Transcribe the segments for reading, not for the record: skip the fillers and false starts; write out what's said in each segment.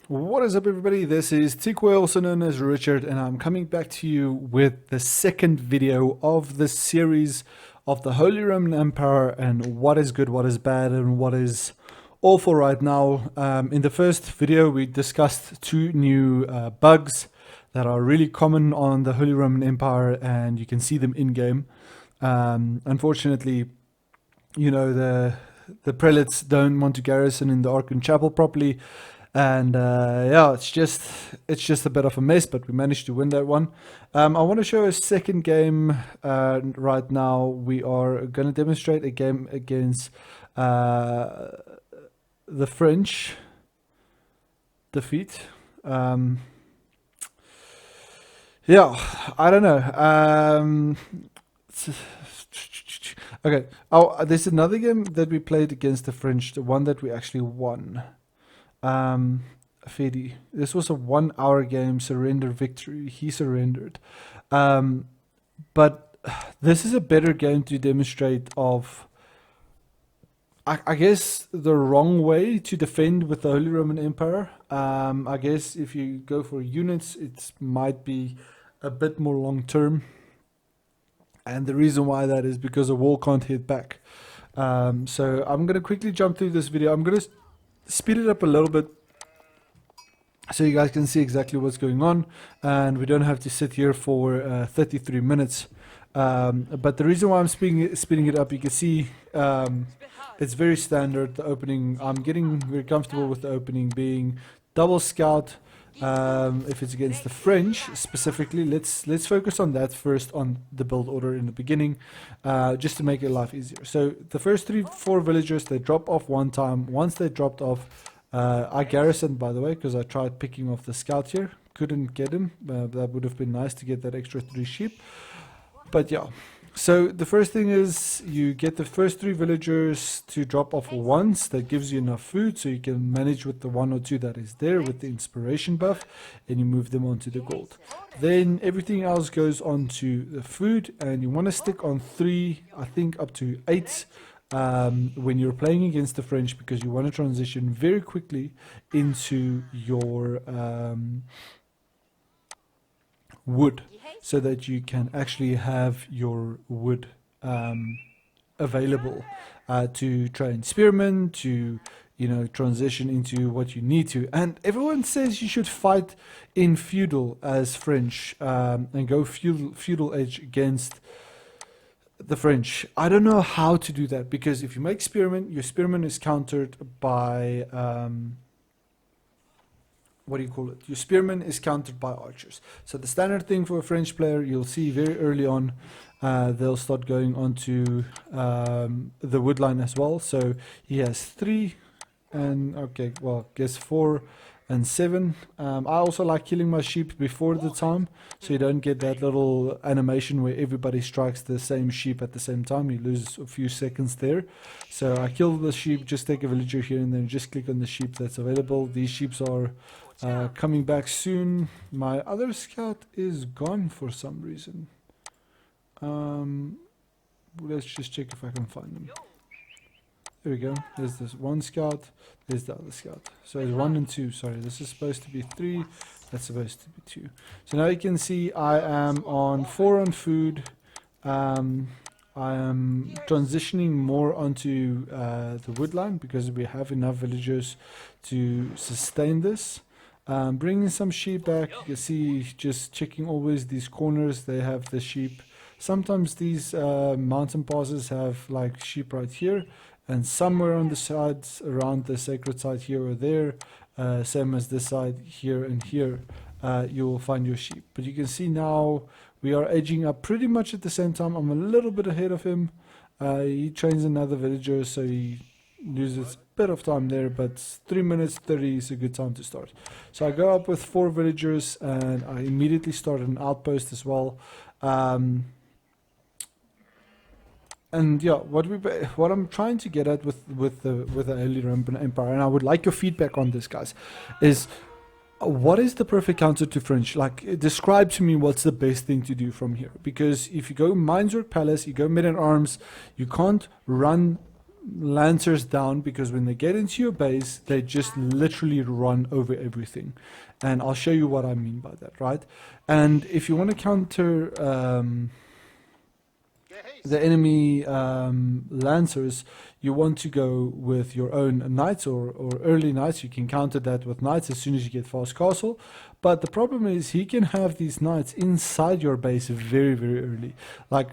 What is up, everybody? This is Tikwe, also known as Richard, and I'm coming back to you with the second video of the series of the Holy Roman Empire and what is good, what is bad, and what is awful right now. In the first video, we discussed two new bugs that are really common on the Holy Roman Empire, and you can see them in game. Unfortunately, you know, the prelates don't want to garrison in the Archon Chapel properly. And yeah, it's just a bit of a mess, but we managed to win that one. I want to show a second game right now. We are going to demonstrate a game against the French defeat. Yeah, I don't know. Okay. Oh, there's another game that we played against the French, the one that we actually won. Fedi. This was a 1 hour game, surrender victory. He surrendered. But this is a better game to demonstrate of, I guess, the wrong way to defend with the Holy Roman Empire. I guess if you go for units, it might be a bit more long term. And the reason why that is because a wall can't hit back. So I'm going to quickly jump through this video. I'm going to speed it up a little bit so you guys can see exactly what's going on, and we don't have to sit here for 33 minutes. But the reason why I'm speeding it up, you can see it's very standard. The opening, I'm getting very comfortable with the opening being double scout. If it's against the French specifically, let's focus on that first, on the build order in the beginning, just to make your life easier. So the first 4 villagers, they drop off one time. Once they dropped off, I garrisoned, by the way, because I tried picking off the scout here, couldn't get him. That would have been nice to get that extra 3 sheep, but yeah. So the first thing is you get the first 3 villagers to drop off once. That gives you enough food so you can manage with the 1 or 2 that is there with the inspiration buff, and you move them onto the gold. Then everything else goes on to the food, and you want to stick on 3, I think up to 8 when you're playing against the French, because you want to transition very quickly into your wood, so that you can actually have your wood available to train spearmen, to transition into what you need to. And everyone says you should fight in feudal as French, and go feudal edge against the French. I don't know how to do that, because if you make spearmen, your spearmen is countered by what do you call it? Your spearman is countered by archers. So the standard thing for a French player, you'll see very early on, they'll start going onto the wood line as well. So he has 3 and, okay, well, guess 4 and 7. I also like killing my sheep before the time, so you don't get that little animation where everybody strikes the same sheep at the same time. You lose a few seconds there. So I kill the sheep, just take a villager here, and then just click on the sheep that's available. These sheep are coming back soon. My other scout is gone for some reason. Let's just check if I can find them. There we go. There's this 1 scout. There's the other scout. So it's 1 and 2. Sorry, this is supposed to be 3. That's supposed to be 2. So now you can see I am on 4 on food. I am transitioning more onto the wood line, because we have enough villagers to sustain this. Bringing some sheep back. You can see, just checking always these corners, they have the sheep. Sometimes these mountain passes have like sheep right here, and somewhere on the sides around the sacred site here or there, same as this side here and here, you will find your sheep. But you can see now we are edging up pretty much at the same time. I'm a little bit ahead of him. He trains another villager, so he loses a bit of time there, but 3 minutes 30 is a good time to start. So I go up with 4 villagers, and I immediately start an outpost as well. And yeah, what I'm trying to get at with the Holy Roman Empire, and I would like your feedback on this, guys, is what is the perfect counter to French? Like, describe to me what's the best thing to do from here. Because if you go Mineswork Palace, you go Men at Arms, you can't run lancers down, because when they get into your base, they just literally run over everything. And I'll show you what I mean by that, right? And if you want to counter the enemy lancers, you want to go with your own knights or early knights. You can counter that with knights as soon as you get fast castle. But the problem is he can have these knights inside your base very, very early. Like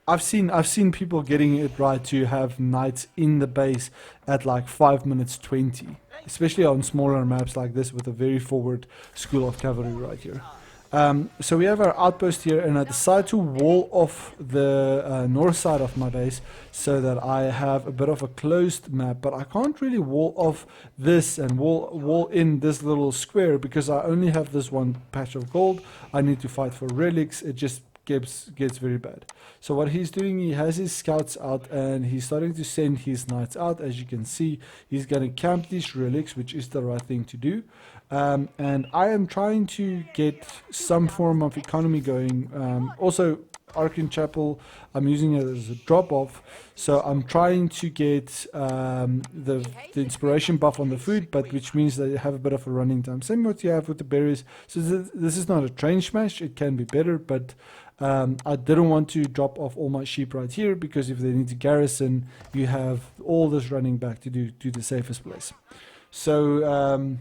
I've seen people getting it right to have knights in the base at like 5 minutes 20, especially on smaller maps like this with a very forward school of cavalry right here. So we have our outpost here, and I decide to wall off the north side of my base so that I have a bit of a closed map, but I can't really wall off this and wall in this little square because I only have this one patch of gold. I need to fight for relics. It just gets very bad. So what he's doing, he has his scouts out and he's starting to send his knights out. As you can see, he's going to camp these relics, which is the right thing to do. And I am trying to get some form of economy going. Also, Arcane Chapel, I'm using it as a drop-off, so I'm trying to get the inspiration buff on the food, but which means that you have a bit of a running time. Same what you have with the berries. So this is not a train smash, it can be better, but I didn't want to drop off all my sheep right here, because if they need to garrison, you have all this running back to do to the safest place. So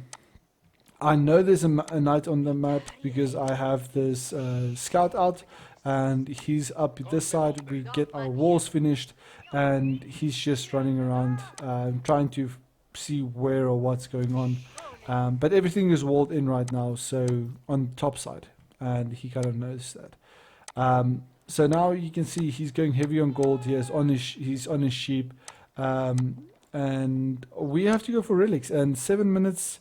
I know there's a knight on the map because I have this scout out, and he's up this side. We get our walls finished, and he's just running around trying to see where or what's going on. But everything is walled in right now, so on the top side, and he kind of knows that. So now you can see he's going heavy on gold. He's on his sheep, and we have to go for relics. And 7 minutes.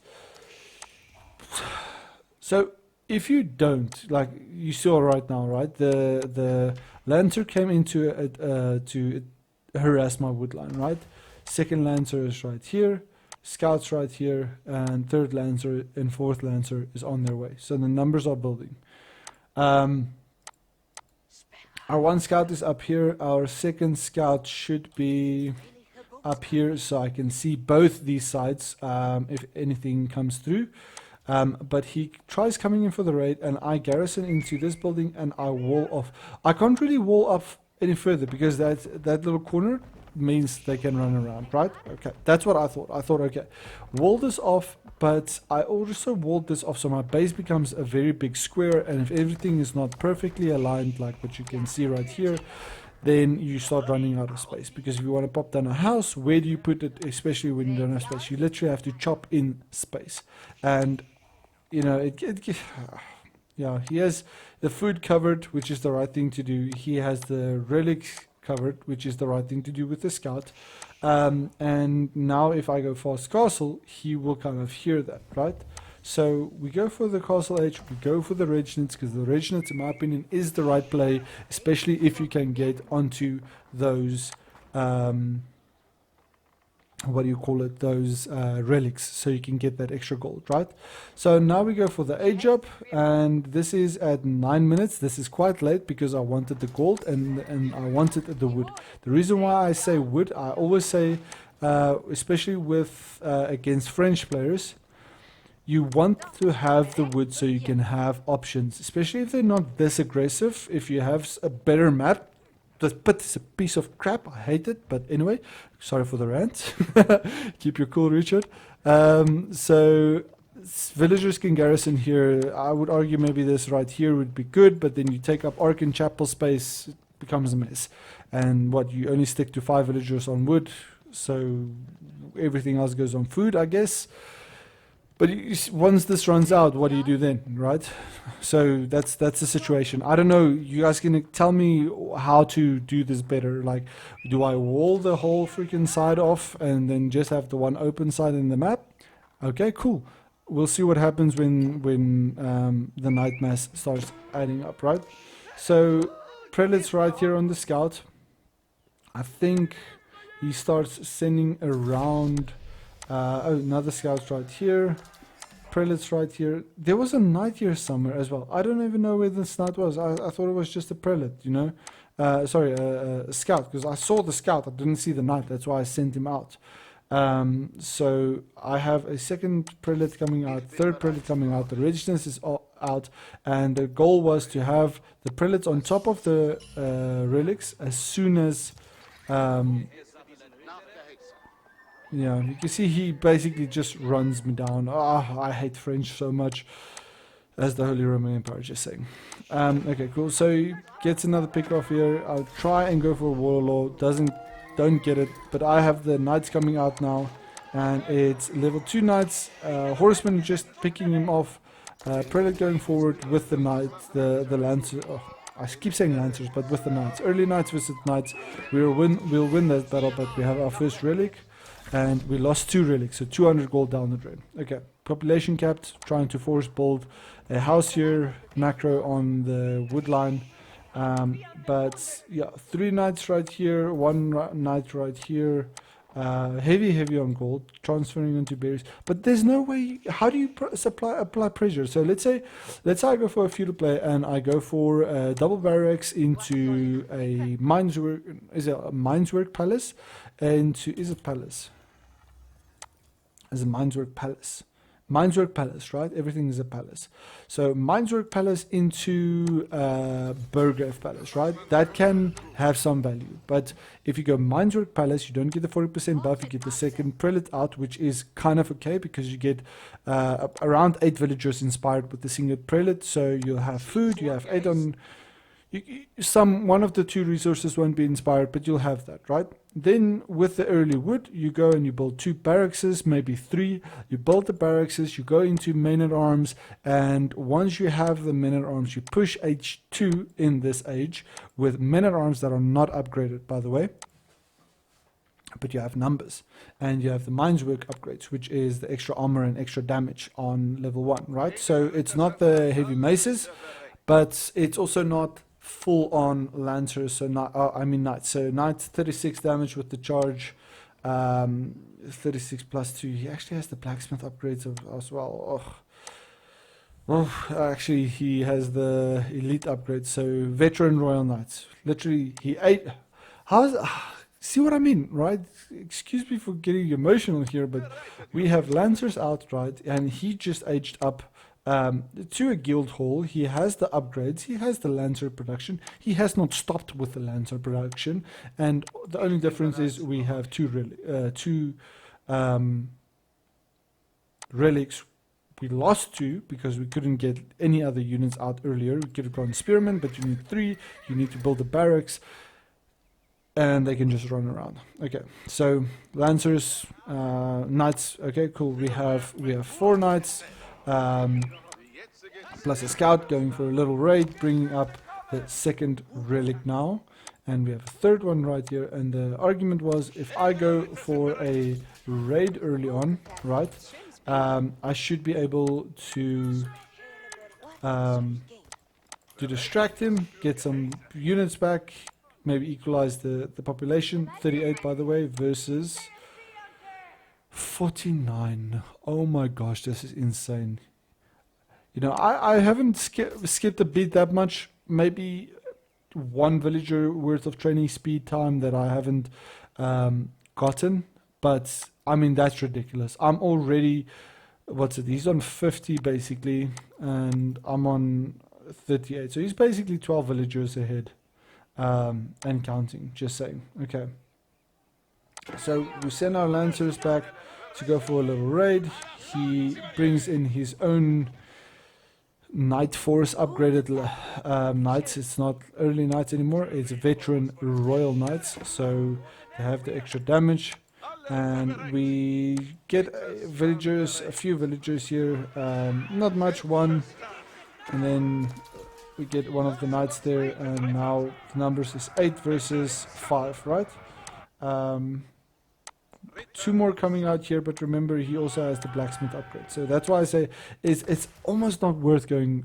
So if you don't, like you saw right now, right, the lancer came into it to harass my wood line, right? Second lancer is right here, scouts right here, and third lancer and fourth lancer is on their way. So the numbers are building. Our one scout is up here. Our second scout should be up here, so I can see both these sides if anything comes through. But he tries coming in for the raid, and I garrison into this building and I wall off. I can't really wall off any further because that little corner means they can run around, right? Okay, that's what I thought. I thought, okay, wall this off, but I also walled this off so my base becomes a very big square, and if everything is not perfectly aligned, like what you can see right here, then you start running out of space. Because if you want to pop down a house, where do you put it, especially when you don't have space? You literally have to chop in space. And you know, yeah, he has the food covered, which is the right thing to do. He has the relics covered, which is the right thing to do with the scout. And now if I go fast castle, he will kind of hear that, right? So we go for the castle edge, we go for the regiments, because the regiments, in my opinion, is the right play, especially if you can get onto those what do you call it, those relics, so you can get that extra gold, right? So now we go for the age up, and this is at 9 minutes. This is quite late because I wanted the gold and I wanted the wood. The reason why I say wood, I always say, especially with against French players, you want to have the wood so you can have options, especially if they're not this aggressive. If you have a better map, this pit is a piece of crap. I hate it, but anyway, sorry for the rant. Keep your cool, Richard. So villagers can garrison here. I would argue maybe this right here would be good, but then you take up Arcane Chapel space, it becomes a mess. And what, you only stick to 5 villagers on wood, so everything else goes on food, I guess. But once this runs out, what do you do then, right? So that's the situation. I don't know. You guys can tell me how to do this better. Like, do I wall the whole freaking side off and then just have the one open side in the map? Okay, cool. We'll see what happens when the night mass starts adding up, right? So prelate's right here on the scout. I think he starts sending around. Oh, another scout's right here. Prelate's right here. There was a knight here somewhere as well. I don't even know where this knight was. I thought it was just a prelate, you know. sorry, a scout, because I saw the scout, I didn't see the knight, that's why I sent him out. So I have a second prelate coming out, third prelate coming out, the resistance is out, and the goal was to have the prelates on top of the relics as soon as, yeah, you can see he basically just runs me down. Ah, I hate French so much, as the Holy Roman Empire, just saying. Okay, cool. So he gets another pick off here. I'll try and go for a warlord. Don't get it. But I have the knights coming out now, and it's level 2 knights. Horseman just picking him off. Prelate going forward with the knights, the lancer. Oh, I keep saying lancers, but with the knights. Early knights versus knights. We'll win that battle, but we have our first relic, and we lost 2 relics, so 200 gold down the drain. Okay, population capped. Trying to force build a house here, macro on the wood line, but yeah, 3 knights right here, 1 knight right here, heavy on gold, transferring into berries, but there's no way. How do you apply pressure? So let's say I go for a feudal play and I go for a double barracks into a mineswork palace, is it palace? As a mineswork palace. Mineswork Palace, right? Everything is a palace. So Mineswork Palace into Burgrave Palace, right? That can have some value. But if you go Mineswork Palace, you don't get the 40% buff. You get the second prelate out, which is kind of okay because you get around 8 villagers inspired with the single prelate. So you'll have food, you have 8 on... one of the 2 resources won't be inspired, but you'll have that, right? Then with the early wood, you go and you build 2 barracks, maybe 3. You build the barracks, you go into men at arms, and once you have the men at arms, you push H2 in this age with men at arms that are not upgraded, by the way. But you have numbers, and you have the mineswork upgrades, which is the extra armor and extra damage on level 1, right? So it's not the heavy maces, but it's also not full on lancers, so knights. So knights 36 damage with the charge, 36 plus 2. He actually has the blacksmith upgrades as well. Actually he has the elite upgrades. So veteran royal knights. Literally he ate. See what I mean, right? Excuse me for getting emotional here, but we have lancers out, right? And he just aged up to a guild hall. He has the upgrades, he has the lancer production, he has not stopped with the lancer production, and the only difference is we have two relics. We lost 2 because we couldn't get any other units out earlier. We could have gone spearmen, but you need 3, you need to build the barracks, and they can just run around. Okay, so lancers, knights. Okay, cool. We have 4 knights, plus a scout going for a little raid, bringing up the second relic now, and we have a third one right here. And the argument was, if I go for a raid early on, right, I should be able to distract him, get some units back, maybe equalize the population. 38, by the way, versus 49. Oh my gosh, this is insane. You know, I haven't skipped a beat that much. Maybe 1 villager worth of training speed time that I haven't gotten. But, I mean, that's ridiculous. I'm already, he's on 50 basically, and I'm on 38. So he's basically 12 villagers ahead, and counting, just saying. Okay. So we send our lancers back to go for a little raid. He brings in his own Knight Force upgraded knights. It's not early knights anymore, it's veteran royal knights, so they have the extra damage. And we get a few villagers here, not much, 1, and then we get one of the knights there, and now the numbers is 8 versus 5, right? 2 more coming out here, but remember he also has the blacksmith upgrade, so that's why I say it's almost not worth going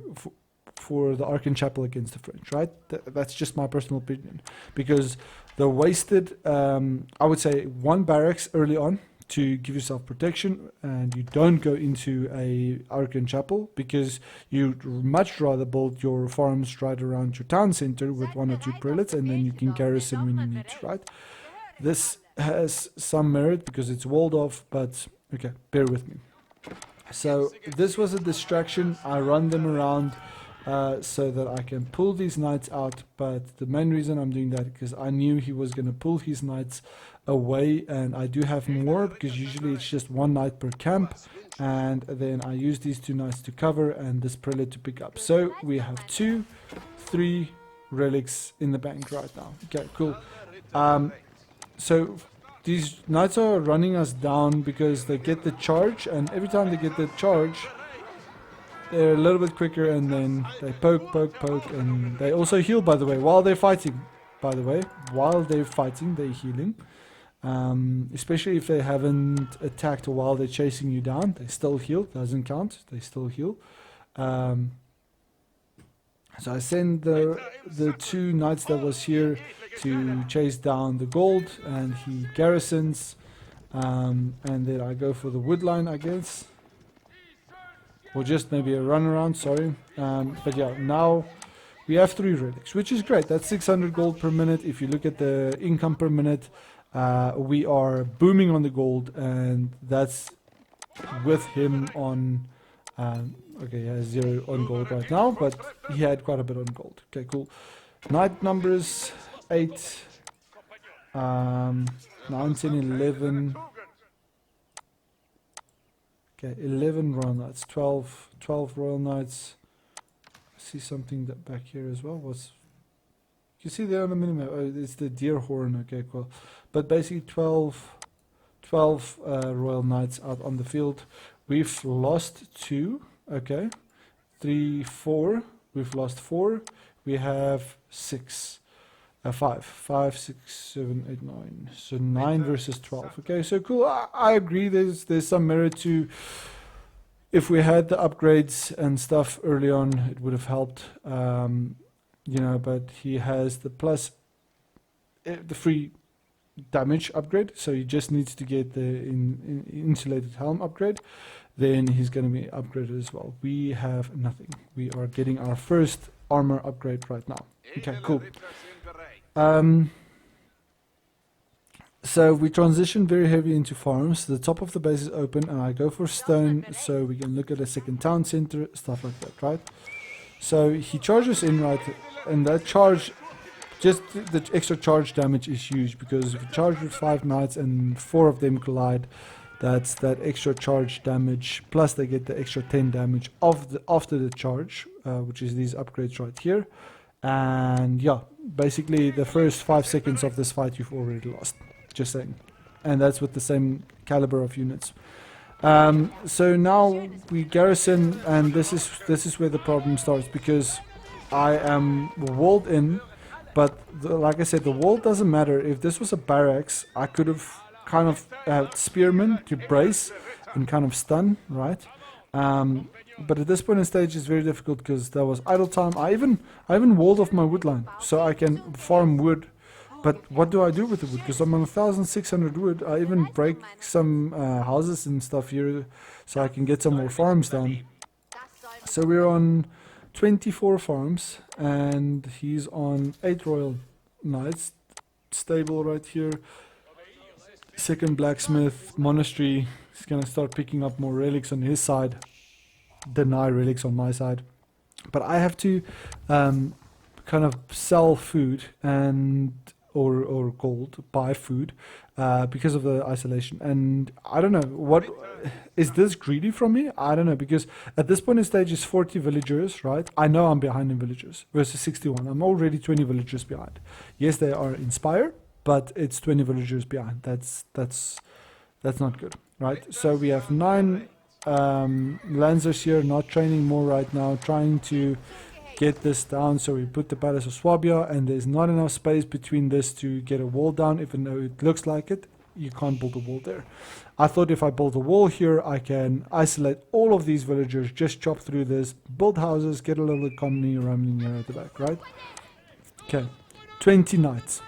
for the Arcan Chapel against the French, right? That's just my personal opinion, because the wasted, I would say 1 barracks early on to give yourself protection, and you don't go into a Arkan chapel because you'd much rather build your farms right around your town center with 1 or 2 prelates, and then you can garrison when you need to, right? This has some merit because it's walled off, but okay, bear with me. So this was a distraction. I run them around so that I can pull these knights out, but the main reason I'm doing that is because I knew he was going to pull his knights away, and I do have more because usually it's just 1 knight per camp, and then I use these 2 knights to cover and this prelate to pick up. So we have 2, 3 relics in the bank right now. Okay, cool. So these knights are running us down because they get the charge, and every time they get the charge they're a little bit quicker, and then they poke, and they also heal, by the way, while they're fighting. While they're fighting, they're healing. Especially if they haven't attacked while they're chasing you down, they still heal. Doesn't count. They still heal. So I send the 2 knights that was here to chase down the gold, and he garrisons. And then I go for the wood line, I guess. Or just maybe a run around, sorry. But yeah, now we have 3 relics, which is great. That's 600 gold per minute. If you look at the income per minute, we are booming on the gold, and that's with him on... okay, he has 0 on gold right now, but he had quite a bit on gold. Okay, cool. Knight numbers 8, 9, 10, 11... Okay, 11 royal knights, 12 royal knights. I see something that back here as well. You see there on the minimap? Oh, it's the deer horn. Okay, cool. But basically 12 royal knights out on the field. We've lost 2. Okay, 3, 4. We've lost 4. We have 6. 5, 6, 7, 8, 9. So 9 versus 12. Okay, so cool. I agree. There's some merit to, if we had the upgrades and stuff early on, it would have helped. You know, but he has the plus, the free damage upgrade. So he just needs to get the insulated helm upgrade. Then he's going to be upgraded as well. We have nothing. We are getting our first armor upgrade right now. Okay, cool. So we transition very heavy into farms. The top of the base is open, and I go for stone so we can look at a second town center, stuff like that, right? So he charges in, right, and that charge, just the extra charge damage is huge, because if you charge with 5 knights and 4 of them collide, that's that extra charge damage, plus they get the extra 10 damage after the charge, which is these upgrades right here. And yeah, basically the first 5 seconds of this fight you've already lost, just saying. And that's with the same caliber of units. So now we garrison, and this is where the problem starts, because I am walled in, but like I said, the wall doesn't matter. If this was a barracks, I could have kind of had spearmen to brace and kind of stun, right? But at this point in stage it's very difficult because there was idle time. I even walled off my wood line so I can farm wood. But what do I do with the wood? Because I'm on 1,600 wood. I even break some houses and stuff here so I can get some more farms down. So we're on 24 farms, and he's on 8 royal knights. Stable right here. Second blacksmith, monastery. He's gonna start picking up more relics on his side. Deny relics on my side. But I have to kind of sell food and or gold, buy food, because of the isolation. And I don't know, what is this greedy from me? I don't know, because at this point in stage it's 40 villagers, right? I know I'm behind in villagers versus 61. I'm already 20 villagers behind. Yes, they are inspired, but it's 20 villagers behind. That's not good, right? So we have 9 Lancers here, not training more right now, trying to get this down. So we put the Palace of Swabia, and there's not enough space between this to get a wall down, even though it looks like it. You can't build a wall there. I thought if I build a wall here, I can isolate all of these villagers, just chop through this, build houses, get a little economy running here at the back, right? Okay, 20 knights.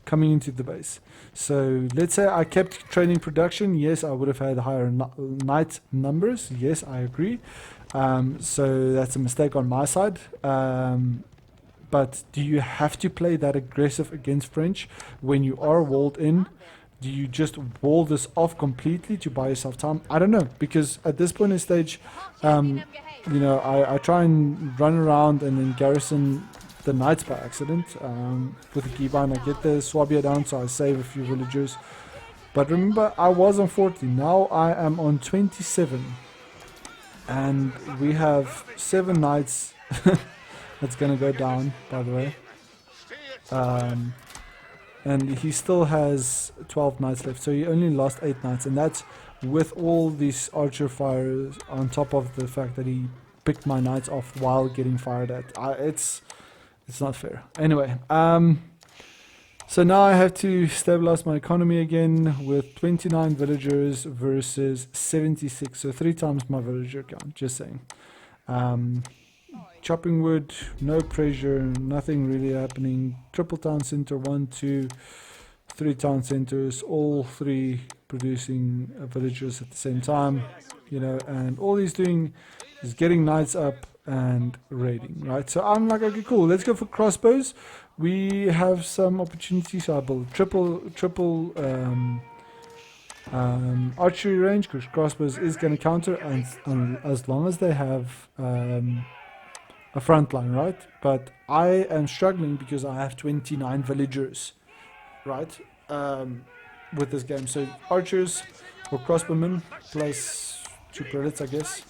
coming into the base. So let's say I kept training production. Yes, I would have had higher knight numbers. Yes, I agree. So that's a mistake on my side. But do you have to play that aggressive against French when you are walled in? Do you just wall this off completely to buy yourself time? I don't know, because at this point in stage, you know, I try and run around and then garrison the knights by accident with the keybind. I get the Swabia down, so I save a few villagers. But remember, I was on 40. Now I am on 27, and we have 7 knights. That's gonna go down, by the way. And he still has 12 knights left, so he only lost 8 knights, and that's with all these archer fires on top of the fact that he picked my knights off while getting fired at. It's not fair. Anyway, so now I have to stabilize my economy again with 29 villagers versus 76, so 3 times my villager count, just saying. Chopping wood, no pressure, nothing really happening. Triple town center, 1, 2, 3 town centers, all 3 producing villagers at the same time, you know, and all he's doing is getting knights up and raiding, right? So I'm like, okay, cool, let's go for crossbows. We have some opportunities. So I build triple archery range, because crossbows is going to counter, and as long as they have a front line, right? But I am struggling because I have 29 villagers, right? With this game. So archers or crossbowmen plus 2 prelates, I guess.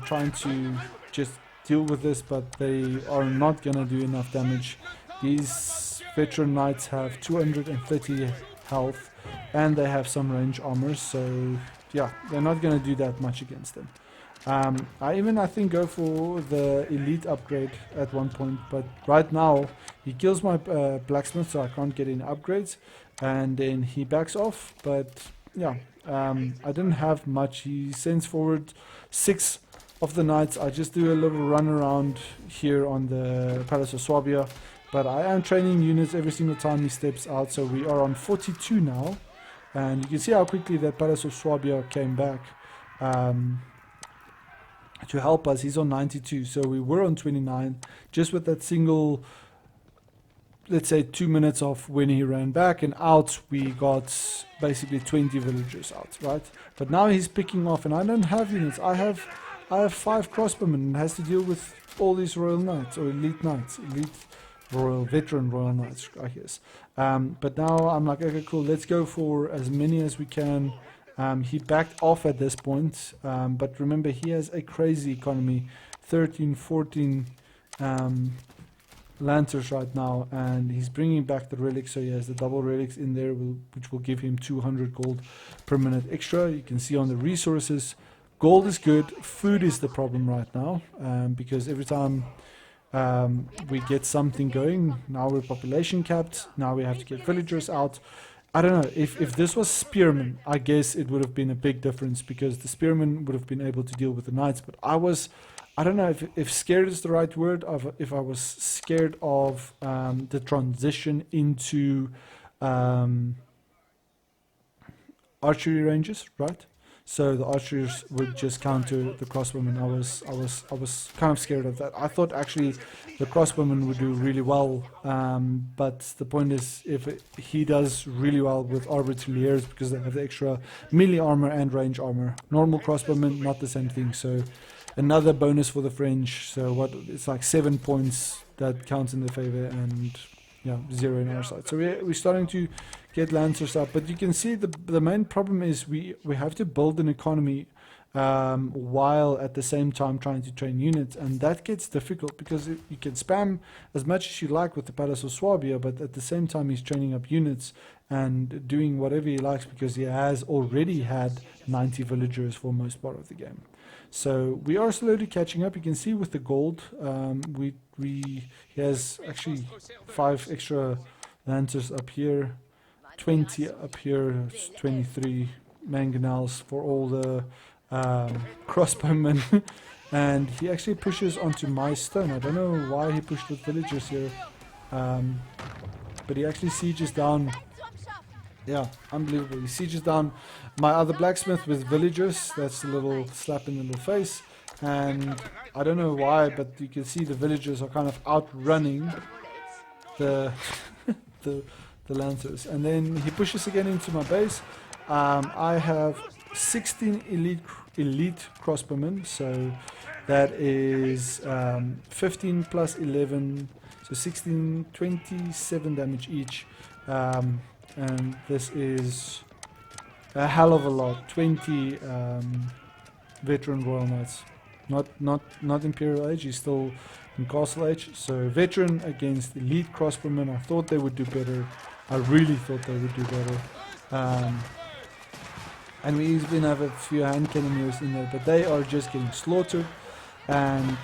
Trying to just deal with this, but they are not gonna do enough damage. These veteran knights have 230 health, and they have some range armor, so yeah, they're not gonna do that much against them. I think go for the elite upgrade at one point, but right now he kills my blacksmith, so I can't get any upgrades, and then he backs off. But yeah, I didn't have much. He sends forward 6 of the knights. I just do a little run around here on the Palace of Swabia, but I am training units every single time he steps out, so we are on 42 now, and you can see how quickly that Palace of Swabia came back to help us. He's on 92, so we were on 29 just with that single, let's say 2 minutes of when he ran back and out. We got basically 20 villagers out, right? But now he's picking off, and I don't have units. I have 5 crossbowmen, and has to deal with all these royal knights, or elite knights, veteran royal knights, I guess. But now I'm like, okay, cool, let's go for as many as we can. He backed off at this point, but remember, he has a crazy economy, 13, 14 lancers right now, and he's bringing back the relics, so he has the double relics in there, which will give him 200 gold per minute extra. You can see on the resources, gold is good, food is the problem right now, because every time we get something going, now we're population capped, now we have to get villagers out. I don't know, if this was spearmen, I guess it would have been a big difference, because the spearmen would have been able to deal with the knights. But I don't know if scared is the right word, if I was scared of the transition into archery ranges, right? So the archers would just counter the crossbowmen. I was kind of scared of that. I thought actually the crossbowmen would do really well, but the point is, if he does really well with arbaletiers, because they have the extra melee armor and range armor. Normal crossbowmen, not the same thing. So another bonus for the French. So it's like 7 points that counts in their favor, and yeah, 0 in our side. So we're starting to get lancers up, but you can see the main problem is we have to build an economy while at the same time trying to train units, and that gets difficult, because you can spam as much as you like with the Palace of Swabia, but at the same time he's training up units and doing whatever he likes, because he has already had 90 villagers for most part of the game. So we are slowly catching up. You can see with the gold, he has actually 5 extra lancers up here, 20 up here, 23 mangonels for all the crossbowmen, and he actually pushes onto my stone. I don't know why he pushed with villagers here. but he actually sieges down. Yeah, unbelievable. He sieges down my other blacksmith with villagers. That's a little slap in the little face. And I don't know why, but you can see the villagers are kind of outrunning the the lancers. And then he pushes again into my base. I have 16 elite crossbowmen, so that is 15 plus 11, so 16, 27 damage each. And this is a hell of a lot. 20 veteran royal knights, not imperial age. He's still in castle age. So veteran against elite crossbowmen. I thought they would do better. I really thought they would do better. And we even have a few hand cannoneers in there, but they are just getting slaughtered. And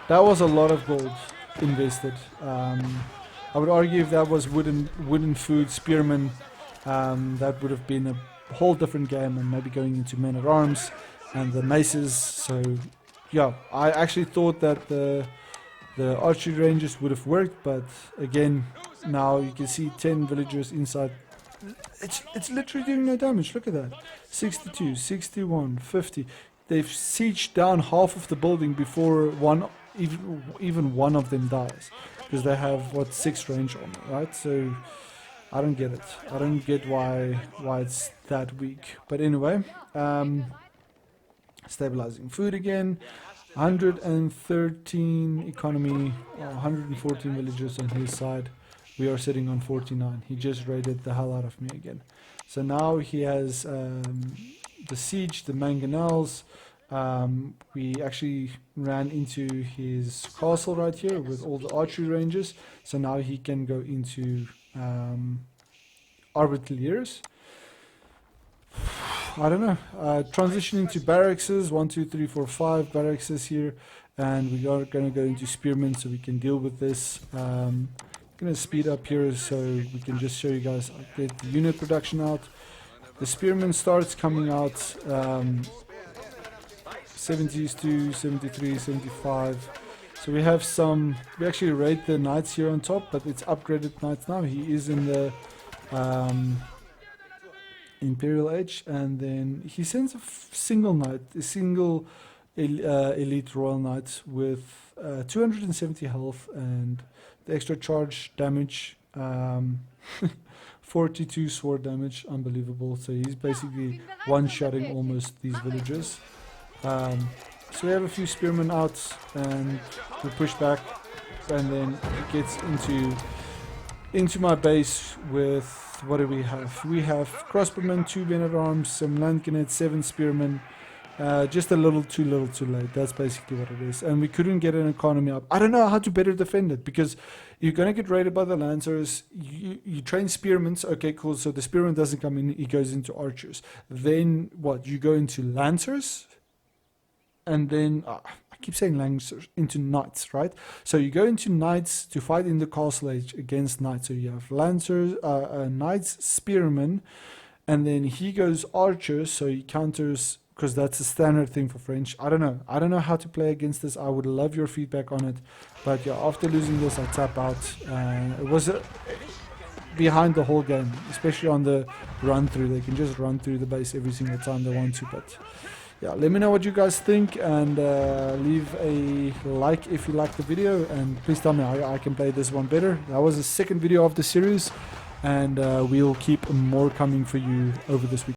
that was a lot of gold invested. I would argue if that was wooden food spearmen, that would have been a whole different game, and maybe going into men at arms and the maces. So yeah, I actually thought that the archery ranges would have worked, but again, now you can see 10 villagers inside. It's literally doing no damage. Look at that. 62, 61, 50. They've sieged down half of the building before even one of them dies, because they have 6 range on, right? So I don't get it. I don't get why it's that weak. But anyway, stabilizing food again. 113 economy, 114 villagers on his side. We are sitting on 49. He just raided the hell out of me again. So now he has the siege, the mangonels. We actually ran into his castle right here with all the archery ranges. So now he can go into Arbiteliers. I don't know. Transitioning to barracks. 1, 2, 3, 4, 5 barracks here. And we are going to go into spearmen so we can deal with this. I'm going to speed up here so we can just show you guys. I get the unit production out. The spearmen starts coming out 70s to 73, 75. So we have some, we actually rate the knights here on top, but it's upgraded knights now. He is in the imperial age, and then he sends a single knight, a single elite royal knight with 270 health and the extra charge damage, 42 sword damage, unbelievable. So he's basically one-shotting almost these villagers. So we have a few spearmen out, and we push back, and then it gets into my base with, what do we have? We have crossbowmen, 2 men-at-arms, some landcannons, 7 spearmen. Just a little too late. That's basically what it is. And we couldn't get an economy up. I don't know how to better defend it, because you're going to get raided by the lancers. You train spearmen. Okay, cool. So the spearman doesn't come in. He goes into archers. Then what? You go into lancers. And then, I keep saying lancers, into knights, right? So you go into knights to fight in the castle age against knights. So you have lancers, knights, spearmen. And then he goes archers. So he counters, because that's a standard thing for French. I don't know. I don't know how to play against this. I would love your feedback on it. But yeah, after losing this, I tap out. It was behind the whole game, especially on the run through. They can just run through the base every single time they want to. But yeah, let me know what you guys think, and leave a like if you like the video. And please tell me how I can play this one better. That was the second video of the series, and we'll keep more coming for you over this week.